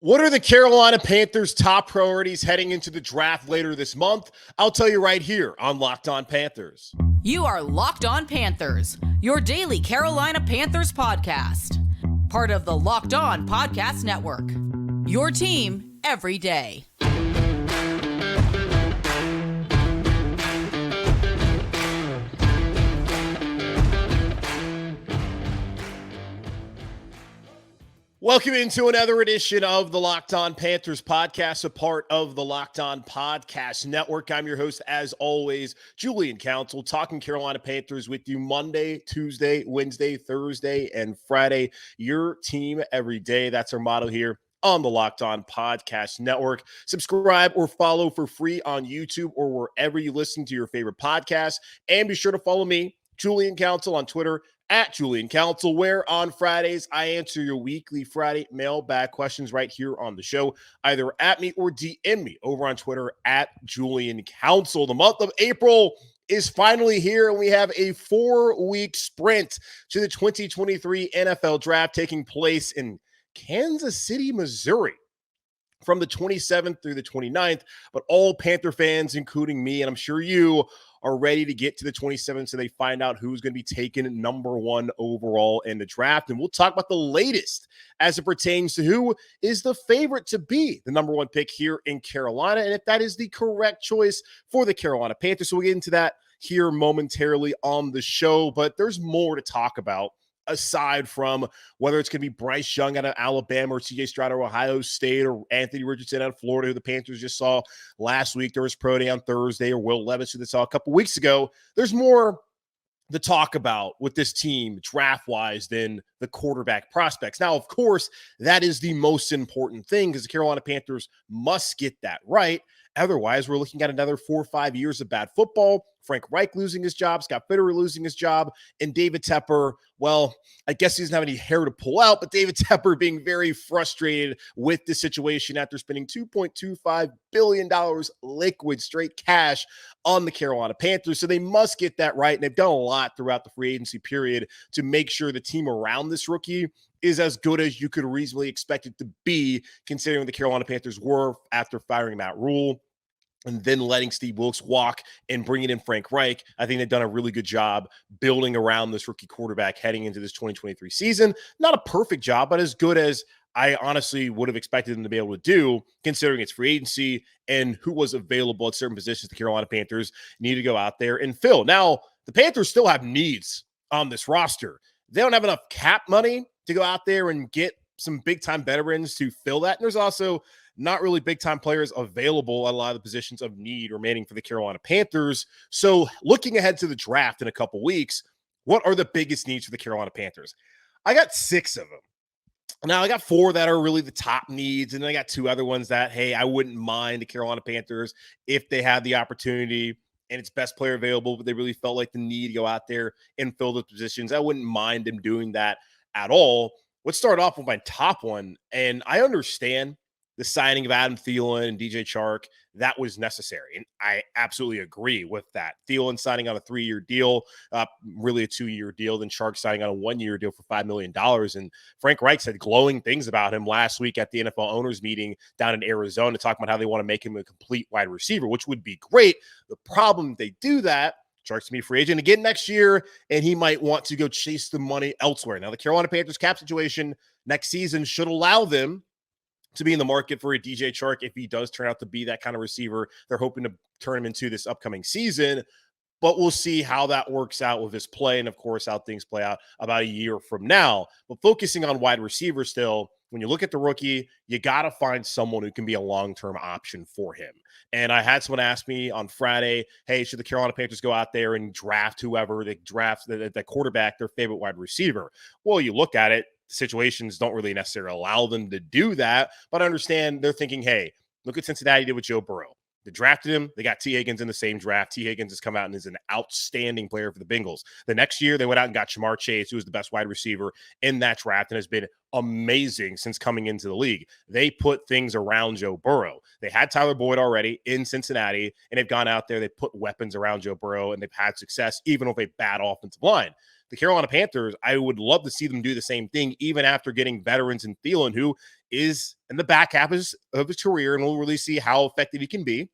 What are the Carolina Panthers' top priorities heading into the draft later this month? I'll tell you right here on Locked On Panthers. You are Locked On Panthers, your daily Carolina Panthers podcast. Part of the Locked On Podcast Network. Your team every day. Welcome into another edition of the Locked On Panthers podcast, a part of the Locked On Podcast Network. I'm your host, as always, Julian Council, talking Carolina Panthers with you Monday, Tuesday, Wednesday, Thursday, and Friday. Your team every day. That's our motto here on the Locked On Podcast Network. Subscribe or follow for free on YouTube or wherever you listen to your favorite podcasts. And be sure to follow me, Julian Council, on Twitter at Julian Council, where on Fridays I answer your weekly Friday mailbag questions right here on the show. Either at me or DM me over on Twitter at Julian Council. The month of April is finally here, and we have a 4-week sprint to the 2023 NFL Draft taking place in Kansas City, Missouri, from the 27th through the 29th. But all Panther fans, including me, and I'm sure you, are ready to get to the 27th so they find out who's going to be taken number one overall in the draft. And we'll talk about the latest as it pertains to who is the favorite to be the number one pick here in Carolina, and if that is the correct choice for the Carolina Panthers. So we'll get into that here momentarily on the show, but there's more to talk about aside from whether it's going to be Bryce Young out of Alabama or CJ Stroud out of Ohio State or Anthony Richardson out of Florida, who the Panthers just saw last week. There was Pro Day on Thursday, or Will Levis, who they saw a couple weeks ago. There's more to talk about with this team draft-wise than the quarterback prospects. Now, of course, that is the most important thing because the Carolina Panthers must get that right. Otherwise, we're looking at another 4 or 5 years of bad football. Frank Reich losing his job, Scott Fitterer losing his job, and David Tepper, well, I guess he doesn't have any hair to pull out, but David Tepper being very frustrated with the situation after spending $2.25 billion liquid straight cash on the Carolina Panthers. So they must get that right, and they've done a lot throughout the free agency period to make sure the team around this rookie is as good as you could reasonably expect it to be, considering the Carolina Panthers were after firing Matt Rule and then letting Steve Wilks walk and bringing in Frank Reich. I think they've done a really good job building around this rookie quarterback heading into this 2023 season. Not a perfect job, but as good as I honestly would have expected them to be able to do, considering it's free agency and who was available at certain positions the Carolina Panthers need to go out there and fill. Now, the Panthers still have needs on this roster. They don't have enough cap money to go out there and get some big-time veterans to fill that. And there's also not really big-time players available at a lot of the positions of need remaining for the Carolina Panthers. So looking ahead to the draft in a couple weeks, what are the biggest needs for the Carolina Panthers? I got 6 of them. Now, I got 4 that are really the top needs, and then I got 2 other ones that, hey, I wouldn't mind the Carolina Panthers if they had the opportunity and it's best player available, but they really felt like the need to go out there and fill the positions. I wouldn't mind them doing that at all. Let's start off with my top one, and I understand the signing of Adam Thielen and DJ Chark, that was necessary. And I absolutely agree with that. Thielen signing on a 3-year deal, really a 2-year deal, then Chark signing on a 1-year deal for $5 million. And Frank Reich said glowing things about him last week at the NFL owners meeting down in Arizona, talking about how they want to make him a complete wide receiver, which would be great. The problem, they do that, Chark's to be a free agent again next year, and he might want to go chase the money elsewhere. Now, the Carolina Panthers cap situation next season should allow them to be in the market for a DJ Chark if he does turn out to be that kind of receiver they're hoping to turn him into this upcoming season. But we'll see how that works out with his play and, of course, how things play out about a year from now. But focusing on wide receiver still, when you look at the rookie, you got to find someone who can be a long-term option for him. And I had someone ask me on Friday, hey, should the Carolina Panthers go out there and draft whoever they draft, the quarterback, their favorite wide receiver? Well, you look at it, situations don't really necessarily allow them to do that, but I understand they're thinking, hey, look at Cincinnati did with Joe Burrow. They drafted him. They got T. Higgins in the same draft. T. Higgins has come out and is an outstanding player for the Bengals. The next year, they went out and got Jamar Chase, who was the best wide receiver in that draft and has been amazing since coming into the league. They put things around Joe Burrow. They had Tyler Boyd already in Cincinnati, and they've gone out there. They put weapons around Joe Burrow, and they've had success, even with a bad offensive line. The Carolina Panthers, I would love to see them do the same thing, even after getting veterans in Thielen, who is in the back half of his career, and we'll really see how effective he can be.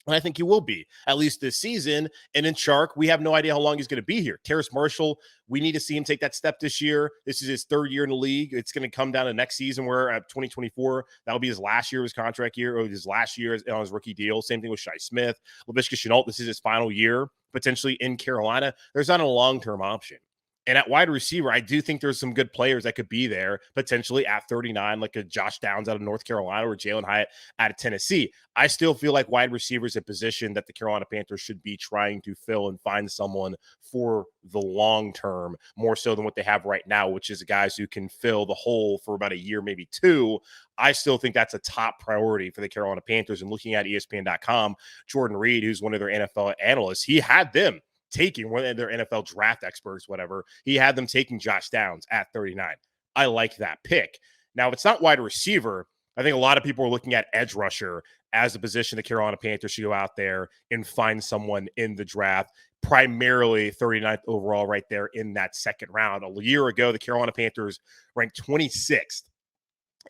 And I think he will be, at least this season. And in Chark, we have no idea how long he's going to be here. Terrace Marshall, we need to see him take that step this year. This is his third year in the league. It's going to come down to next season where at 2024, that'll be his last year of his contract year, or his last year on his rookie deal. Same thing with Shi Smith. Laviska Shenault, this is his final year, potentially in Carolina. There's not a long-term option. And at wide receiver, I do think there's some good players that could be there potentially at 39, like a Josh Downs out of North Carolina or Jalen Hyatt out of Tennessee. I still feel like wide receiver is a position that the Carolina Panthers should be trying to fill and find someone for the long term, more so than what they have right now, which is guys who can fill the hole for about a year, maybe two. I still think that's a top priority for the Carolina Panthers. And looking at ESPN.com, Jordan Reed, who's one of their NFL analysts, he had them taking one of their NFL draft experts, whatever. He had them taking Josh Downs at 39. I like that pick. Now, if it's not wide receiver, I think a lot of people are looking at edge rusher as a position the Carolina Panthers should go out there and find someone in the draft, primarily 39th overall right there in that second round. A year ago, the Carolina Panthers ranked 26th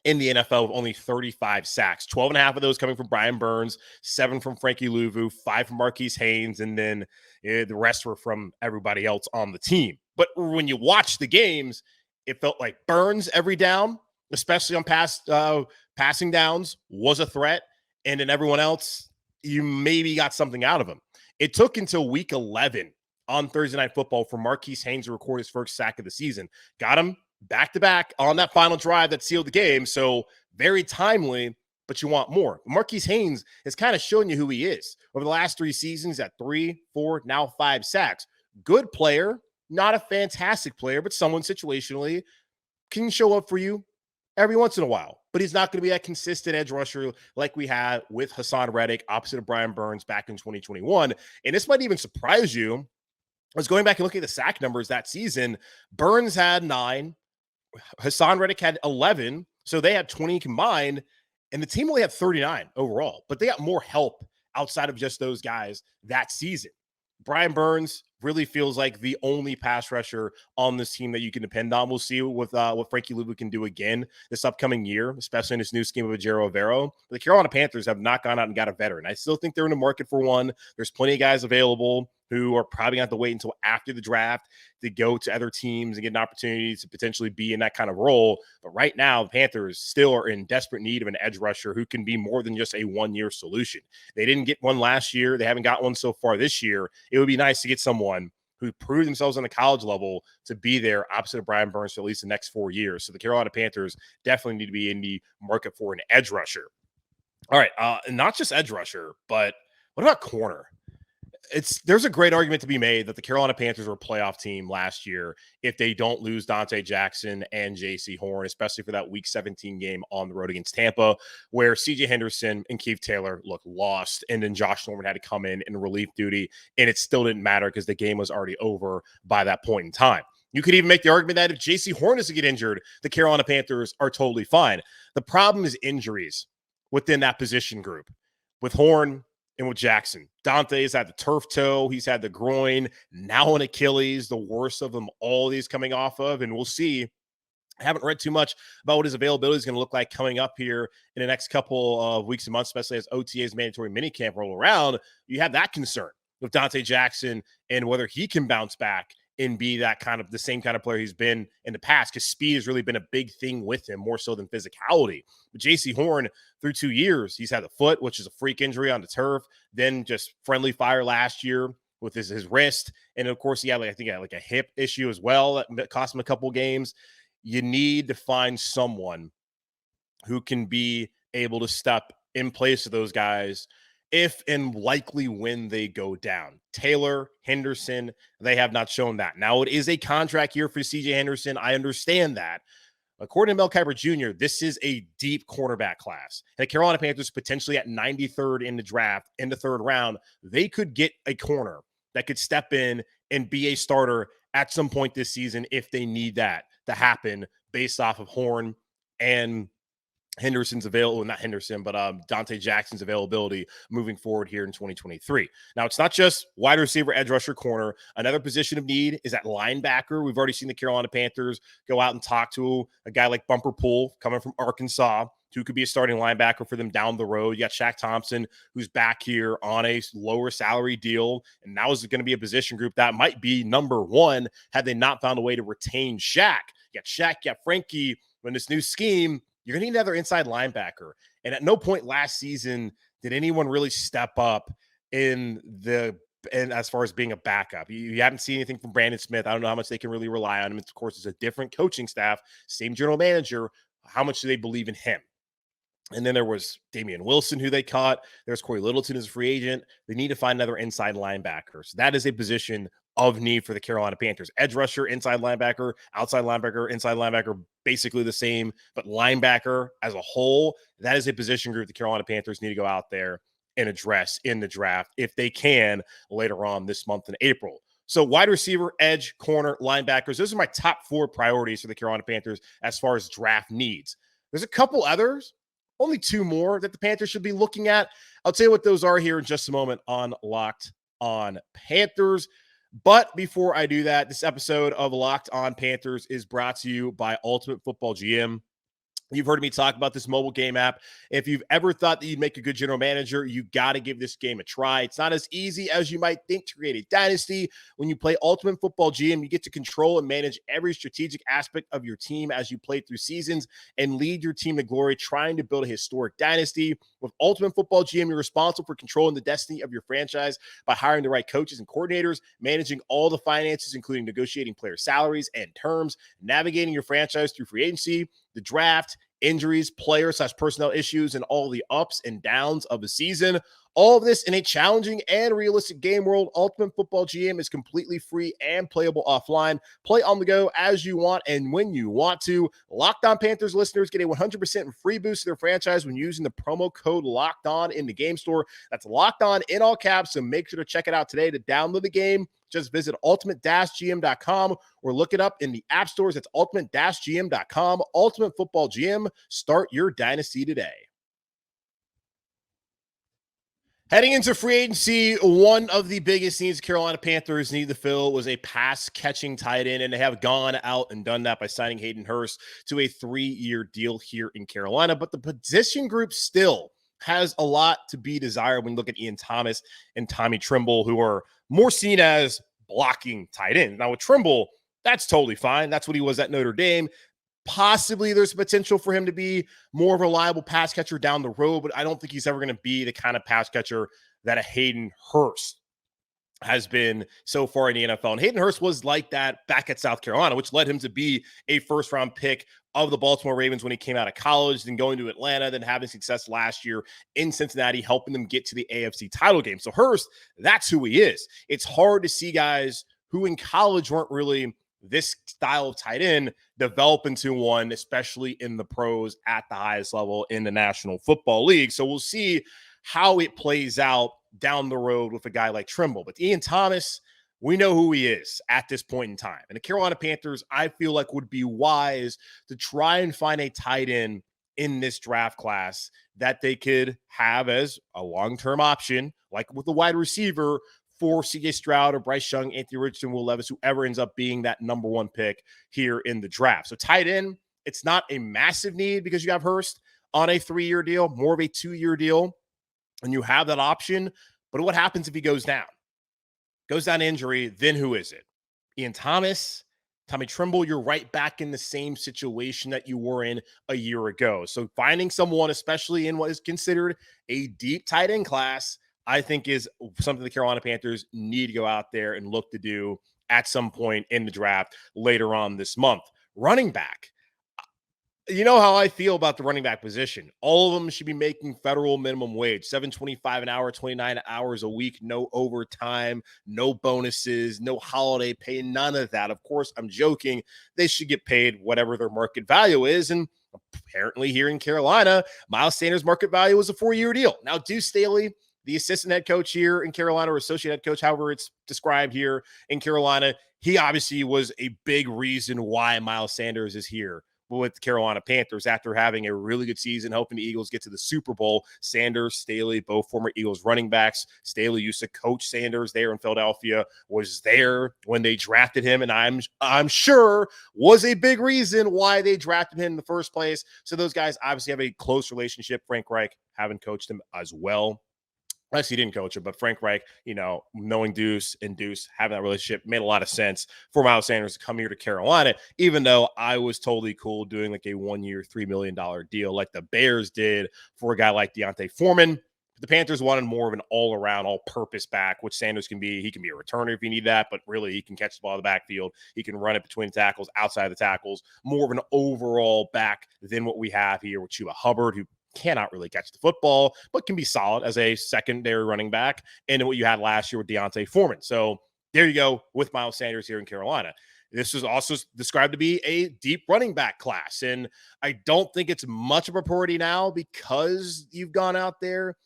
in the NFL with only 35 sacks, 12 and a half of those coming from Brian Burns, 7 from Frankie Louvu, 5 from Marquise Haynes, and then the rest were from everybody else on the team. But when you watch the games, it felt like Burns every down, especially on passing downs, was a threat. And then everyone else, you maybe got something out of him. It took until week 11 on Thursday Night Football for Marquise Haynes to record his first sack of the season. Got him back-to-back on that final drive that sealed the game. So very timely, but you want more. Marquise Haynes has kind of shown you who he is. Over the last 3 seasons at 3, 4, now 5 sacks. Good player, not a fantastic player, but someone situationally can show up for you every once in a while. But he's not going to be that consistent edge rusher like we had with Hassan Reddick opposite of Brian Burns back in 2021. And this might even surprise you. I was going back and looking at the sack numbers that season. Burns had 9. Hassan Reddick had 11, so they had 20 combined, and the team only had 39 overall, but they got more help outside of just those guys that season. Brian Burns really feels like the only pass rusher on this team that you can depend on. We'll see what Frankie Louvu can do again this upcoming year, especially in this new scheme of Ejiro Evero. The Carolina Panthers have not gone out and got a veteran. I still think they're in the market for one. There's plenty of guys available who are probably going to have to wait until after the draft to go to other teams and get an opportunity to potentially be in that kind of role. But right now, the Panthers still are in desperate need of an edge rusher who can be more than just a one-year solution. They didn't get one last year. They haven't got one so far this year. It would be nice to get someone who proved themselves on the college level to be there opposite of Brian Burns for at least the next 4 years. So the Carolina Panthers definitely need to be in the market for an edge rusher. All right, not just edge rusher, but what about corner? There's a great argument to be made that the Carolina Panthers were a playoff team last year if they don't lose Dante Jackson and J.C. Horn, especially for that Week 17 game on the road against Tampa, where C.J. Henderson and Keith Taylor looked lost, and then Josh Norman had to come in relief duty, and it still didn't matter because the game was already over by that point in time. You could even make the argument that if J.C. Horn doesn't get injured, the Carolina Panthers are totally fine. The problem is injuries within that position group. With Horn and with Jackson, Dante's had the turf toe. He's had the groin, now an Achilles, the worst of them all these coming off of. And we'll see. I haven't read too much about what his availability is going to look like coming up here in the next couple of weeks and months, especially as OTA's mandatory minicamp roll around. You have that concern with Dante Jackson and whether he can bounce back and be that kind of the same kind of player he's been in the past, because speed has really been a big thing with him more so than physicality. But J.C. Horn, through 2 years, he's had the foot, which is a freak injury on the turf, then just friendly fire last year with his wrist. And of course, he had like a hip issue as well that cost him a couple games. You need to find someone who can be able to step in place of those guys if and likely when they go down. Taylor, Henderson, they have not shown that. Now, it is a contract year for C.J. Henderson. I understand that. According to Mel Kiper Jr., this is a deep cornerback class. And the Carolina Panthers potentially at 93rd in the draft, in the third round, they could get a corner that could step in and be a starter at some point this season if they need that to happen based off of Horn and Henderson's available, not Henderson, but Dante Jackson's availability moving forward here in 2023. Now, it's not just wide receiver, edge rusher, corner. Another position of need is at linebacker. We've already seen the Carolina Panthers go out and talk to a guy like Bumper Pool coming from Arkansas, who could be a starting linebacker for them down the road. You got Shaq Thompson, who's back here on a lower salary deal, and now is going to be a position group that might be number one had they not found a way to retain Shaq. You got Shaq, you got Frankie. In this new scheme, you're going to need another inside linebacker. And at no point last season did anyone really step up and as far as being a backup. You haven't seen anything from Brandon Smith. I don't know how much they can really rely on him. Of course, it's a different coaching staff, same general manager. How much do they believe in him? And then there was Damian Wilson, who they caught. There's Corey Littleton as a free agent. They need to find another inside linebacker. So that is a position of need for the Carolina Panthers. Edge rusher, inside linebacker, outside linebacker, inside linebacker, basically the same, but linebacker as a whole, that is a position group the Carolina Panthers need to go out there and address in the draft if they can later on this month in April. So wide receiver, edge, corner, linebackers, those are my top 4 priorities for the Carolina Panthers as far as draft needs. There's a couple others, only 2 more that the Panthers should be looking at. I'll tell you what those are here in just a moment on Locked On Panthers. But before I do that, this episode of Locked On Panthers is brought to you by Ultimate Football GM. You've heard me talk about this mobile game app. If you've ever thought that you'd make a good general manager, you got to give this game a try. It's not as easy as you might think to create a dynasty. When you play Ultimate Football GM, you get to control and manage every strategic aspect of your team as you play through seasons and lead your team to glory, trying to build a historic dynasty. With Ultimate Football GM, you're responsible for controlling the destiny of your franchise by hiring the right coaches and coordinators, managing all the finances, including negotiating player salaries and terms, navigating your franchise through free agency, the draft, injuries, player/personnel issues, and all the ups and downs of the season. All of this in a challenging and realistic game world. Ultimate Football GM is completely free and playable offline. Play on the go as you want and when you want to. Locked On Panthers listeners get a 100% free boost to their franchise when using the promo code Locked On in the game store. That's Locked On in all caps, so make sure to check it out today. To download the game, just visit ultimate-gm.com or look it up in the app stores. It's ultimate-gm.com. Ultimate Football GM. Start your dynasty today. Heading into free agency, one of the biggest needs the Carolina Panthers need to fill was a pass-catching tight end, and they have gone out and done that by signing Hayden Hurst to a 3-year deal here in Carolina. But the position group still has a lot to be desired when you look at Ian Thomas and Tommy Tremble, who are more seen as blocking tight ends. Now, with Tremble, that's totally fine. That's what he was at Notre Dame. Possibly there's potential for him to be more of a reliable pass catcher down the road, but I don't think he's ever going to be the kind of pass catcher that a Hayden Hurst has been so far in the NFL. And Hayden Hurst was like that back at South Carolina, which led him to be a first-round pick of the Baltimore Ravens when he came out of college, then going to Atlanta, then having success last year in Cincinnati, helping them get to the AFC title game. So Hurst, that's who he is. It's hard to see guys who in college weren't really this style of tight end develop into one, especially in the pros at the highest level in the National Football League. So we'll see how it plays out down the road with a guy like Tremble. But Ian Thomas, we know who he is at this point in time. And the Carolina Panthers, I feel like, would be wise to try and find a tight end in this draft class that they could have as a long-term option, like with the wide receiver, for C.J. Stroud or Bryce Young, Anthony Richardson, Will Levis, whoever ends up being that number 1 pick here in the draft. So tight end, it's not a massive need because you have Hurst on a 3-year deal, more of a 2-year deal, and you have that option. But what happens if he goes down? Goes down injury, then who is it? Ian Thomas, Tommy Tremble, you're right back in the same situation that you were in a year ago. So finding someone, especially in what is considered a deep tight end class, I think is something the Carolina Panthers need to go out there and look to do at some point in the draft later on this month. Running back. You know how I feel about the running back position. All of them should be making federal minimum wage, $7.25 an hour, 29 hours a week, no overtime, no bonuses, no holiday pay, none of that. Of course, I'm joking. They should get paid whatever their market value is. And apparently here in Carolina, Miles Sanders' market value was a 4-year deal. Now, Deuce Staley, the assistant head coach here in Carolina, or associate head coach, however it's described here in Carolina, he obviously was a big reason why Miles Sanders is here with the Carolina Panthers after having a really good season, hoping the Eagles get to the Super Bowl. Sanders, Staley, both former Eagles running backs. Staley used to coach Sanders there in Philadelphia, was there when they drafted him, and I'm sure was a big reason why they drafted him in the first place. So those guys obviously have a close relationship. Frank Reich having coached him as well. Actually, he didn't coach him, but Frank Reich, knowing Deuce and Deuce having that relationship made a lot of sense for Miles Sanders to come here to Carolina, even though I was totally cool doing like a 1-year, $3 million deal like the Bears did for a guy like D'Onta Foreman. The Panthers wanted more of an all-around, all-purpose back, which Sanders can be. He can be a returner if you need that, but really he can catch the ball in the backfield. He can run it between the tackles, outside the tackles, more of an overall back than what we have here with Chuba Hubbard, who cannot really catch the football, but can be solid as a secondary running back. And then what you had last year with D'Onta Foreman. So there you go with Miles Sanders here in Carolina. This was also described to be a deep running back class. And I don't think it's much of a priority now because you've gone out there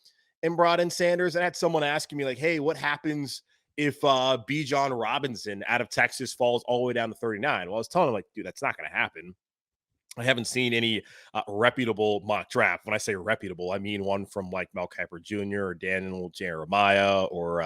and brought in Sanders. I had someone asking me like, hey, what happens if Bijan Robinson out of Texas falls all the way down to 39? Well, I was telling him like, dude, that's not going to happen. I haven't seen any reputable mock draft. When I say reputable, I mean one from like Mel Kiper Jr. or Daniel Jeremiah or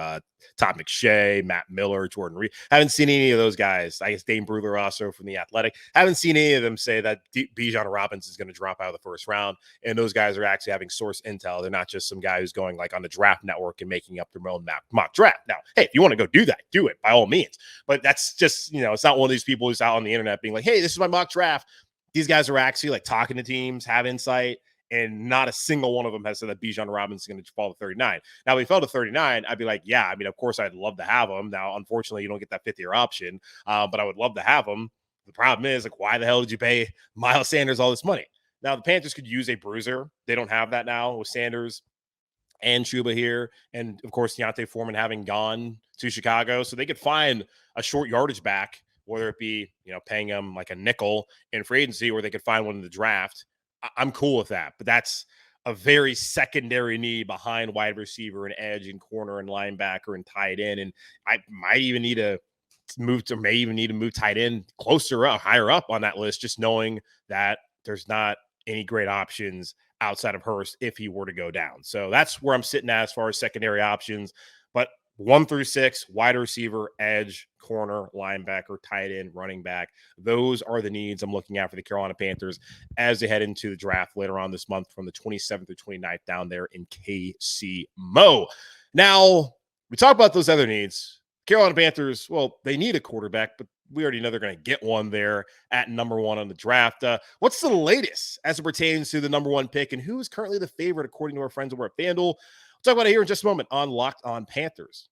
Todd McShay, Matt Miller, Jordan Reed. Haven't seen any of those guys. I guess Dane Brugler also from The Athletic. Haven't seen any of them say that Bijan Robinson is going to drop out of the first round. And those guys are actually having source intel. They're not just some guy who's going like on the draft network and making up their own mock draft. Now, hey, if you want to go do that, do it by all means. But that's just, it's not one of these people who's out on the internet being like, hey, this is my mock draft. These guys are actually like talking to teams, have insight, and not a single one of them has said that Bijan Robinson is going to fall to 39. Now, if he fell to 39, I'd be like, yeah, I mean, of course, I'd love to have him. Now, unfortunately, you don't get that 5th-year option, but I would love to have him. The problem is, like, why the hell did you pay Miles Sanders all this money? Now, the Panthers could use a bruiser. They don't have that now with Sanders and Chuba here. And, of course, D'Onta Foreman having gone to Chicago. So they could find a short yardage back, whether it be, paying them like a nickel in free agency or they could find one in the draft. I'm cool with that. But that's a very secondary need behind wide receiver and edge and corner and linebacker and tight end. And I might even need to move tight end closer up, higher up on that list, just knowing that there's not any great options outside of Hurst if he were to go down. So that's where I'm sitting at as far as secondary options. But 1 through 6, wide receiver, edge, corner, linebacker, tight end, running back. Those are the needs I'm looking at for the Carolina Panthers as they head into the draft later on this month from the 27th through 29th down there in KC Mo. Now, we talk about those other needs. Carolina Panthers, well, they need a quarterback, but we already know they're going to get one there at number 1 on the draft. What's the latest as it pertains to the number 1 pick and who is currently the favorite according to our friends over at FanDuel? We'll talk about it here in just a moment on Locked On Panthers.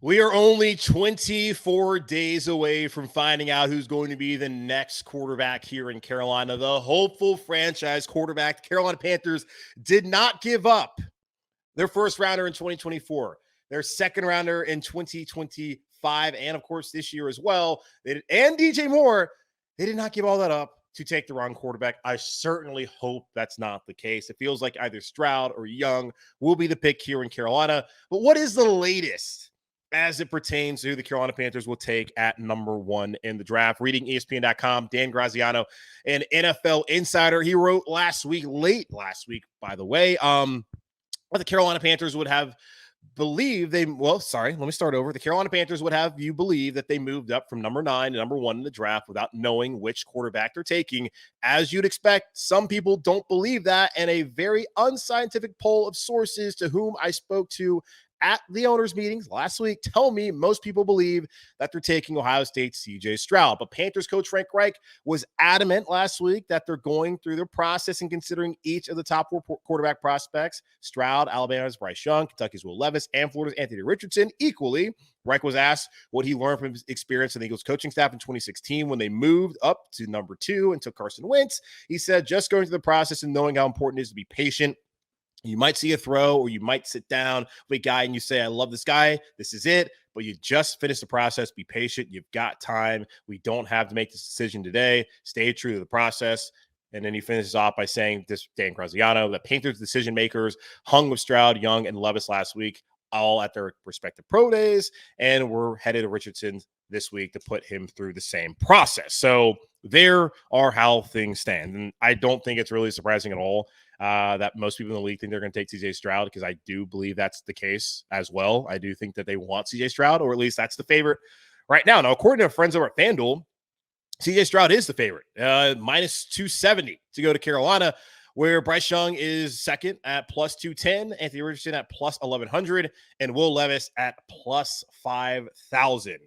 We are only 24 days away from finding out who's going to be the next quarterback here in Carolina. The hopeful franchise quarterback. The Carolina Panthers did not give up their first rounder in 2024, their second rounder in 2025, and of course this year as well. And DJ Moore, they did not give all that up to take the wrong quarterback. I certainly hope that's not the case. It feels like either Stroud or Young will be the pick here in Carolina. But what is the latest as it pertains to who the Carolina Panthers will take at number 1 in the draft? Reading ESPN.com, Dan Graziano, an NFL insider, he wrote late last week, by the way, the Carolina Panthers would have believed let me start over. The Carolina Panthers would have you believe that they moved up from number 9 to number 1 in the draft without knowing which quarterback they're taking. As you'd expect, some people don't believe that, and a very unscientific poll of sources to whom I spoke to at the owners' meetings last week tell me most people believe that they're taking Ohio State's CJ Stroud. But Panthers coach Frank Reich was adamant last week that they're going through their process and considering each of the top 4 quarterback prospects: Stroud, Alabama's Bryce Young, Kentucky's Will Levis, and Florida's Anthony Richardson equally. Reich was asked what he learned from his experience in the Eagles coaching staff in 2016 when they moved up to number 2 and took Carson Wentz. He said, just going through the process and knowing how important it is to be patient. You might see a throw or you might sit down with a guy and you say, I love this guy. This is it. But you just finish the process. Be patient. You've got time. We don't have to make this decision today. Stay true to the process. And then he finishes off by saying, this Dan Graziano, that Panthers decision makers hung with Stroud, Young, and Levis last week, all at their respective pro days, and we're headed to Richardson this week to put him through the same process. So there are how things stand. And I don't think it's really surprising at all that most people in the league think they're going to take CJ Stroud, because I do believe that's the case as well. I do think that they want CJ Stroud, or at least that's the favorite right now. Now, according to friends over at FanDuel, CJ Stroud is the favorite, minus 270 to go to Carolina, where Bryce Young is second at plus 210, Anthony Richardson at plus 1,100, and Will Levis at plus 5,000.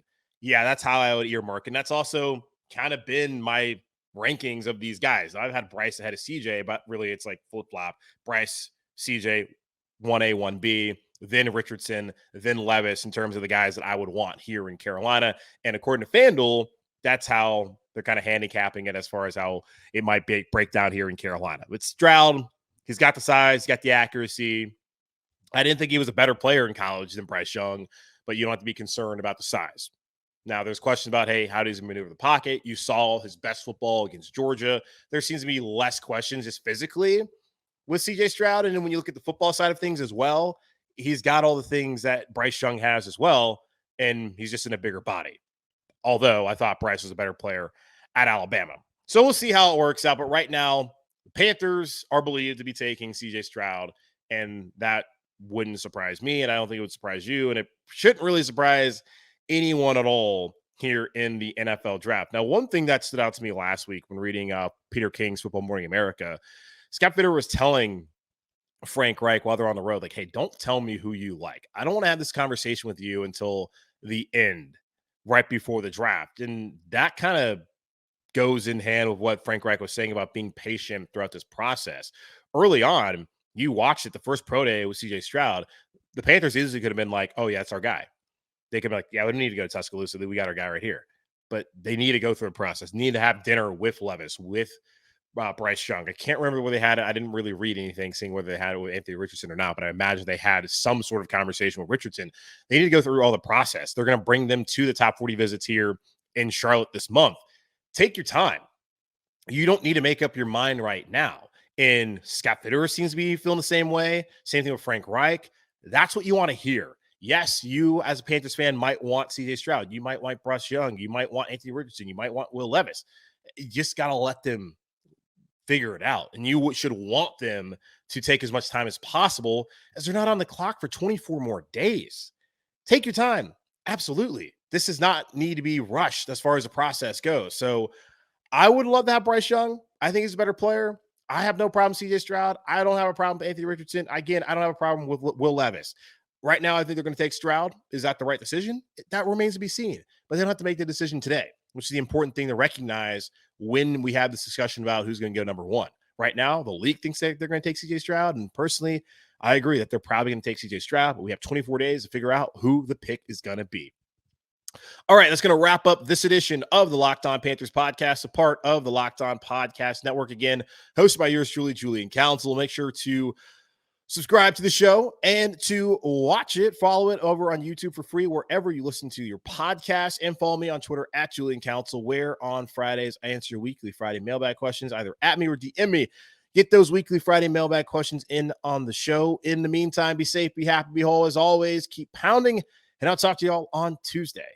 Yeah, that's how I would earmark. And that's also kind of been my rankings of these guys. I've had Bryce ahead of CJ, but really it's like flip-flop. Bryce, CJ, 1A, 1B, then Richardson, then Levis in terms of the guys that I would want here in Carolina. And according to FanDuel, that's how they're kind of handicapping it as far as how it might break down here in Carolina. But Stroud, he's got the size, he's got the accuracy. I didn't think he was a better player in college than Bryce Young, but you don't have to be concerned about the size. Now, there's questions about, hey, how does he maneuver the pocket? You saw his best football against Georgia. There seems to be less questions just physically with CJ Stroud. And then when you look at the football side of things as well, he's got all the things that Bryce Young has as well, and he's just in a bigger body. Although I thought Bryce was a better player at Alabama. So we'll see how it works out. But right now, the Panthers are believed to be taking CJ Stroud, and that wouldn't surprise me, and I don't think it would surprise you, and it shouldn't really surprise anyone at all here in the NFL draft. Now, one thing that stood out to me last week when reading Peter King's Football Morning America, Scott Fitter was telling Frank Reich while they're on the road, like, hey, don't tell me who you like. I don't want to have this conversation with you until the end, right before the draft. And that kind of goes in hand with what Frank Reich was saying about being patient throughout this process. Early on, you watched it, the first pro day with CJ Stroud, the Panthers easily could have been like, oh, yeah, that's our guy. They could be like, yeah, we don't need to go to Tuscaloosa. We got our guy right here. But they need to go through a process, need to have dinner with Levis, with Bryce Young. I can't remember where they had it. I didn't really read anything seeing whether they had it with Anthony Richardson or not, but I imagine they had some sort of conversation with Richardson. They need to go through all the process. They're going to bring them to the top 40 visits here in Charlotte this month. Take your time. You don't need to make up your mind right now. And Scott Fitter seems to be feeling the same way. Same thing with Frank Reich. That's what you want to hear. Yes, you as a Panthers fan might want CJ Stroud. You might want Bryce Young. You might want Anthony Richardson. You might want Will Levis. You just got to let them figure it out. And you should want them to take as much time as possible, as they're not on the clock for 24 more days. Take your time. Absolutely. This does not need to be rushed as far as the process goes. So I would love to have Bryce Young. I think he's a better player. I have no problem with CJ Stroud. I don't have a problem with Anthony Richardson. Again, I don't have a problem with Will Levis. Right now, I think they're going to take Stroud. Is that the right decision? That remains to be seen. But they don't have to make the decision today, which is the important thing to recognize when we have this discussion about who's going to go number one. Right now, the league thinks that they're going to take CJ Stroud. And personally, I agree that they're probably going to take CJ Stroud. But we have 24 days to figure out who the pick is going to be. All right, that's going to wrap up this edition of the Locked On Panthers podcast, a part of the Locked On Podcast Network. Again, hosted by yours truly, Julian Council. Make sure to subscribe to the show and to watch it. Follow it over on YouTube for free, wherever you listen to your podcast. And follow me on Twitter at Julian Council, where on Fridays I answer your weekly Friday mailbag questions, either at me or DM me. Get those weekly Friday mailbag questions in on the show. In the meantime, be safe, be happy, be whole. As always, keep pounding, and I'll talk to you all on Tuesday.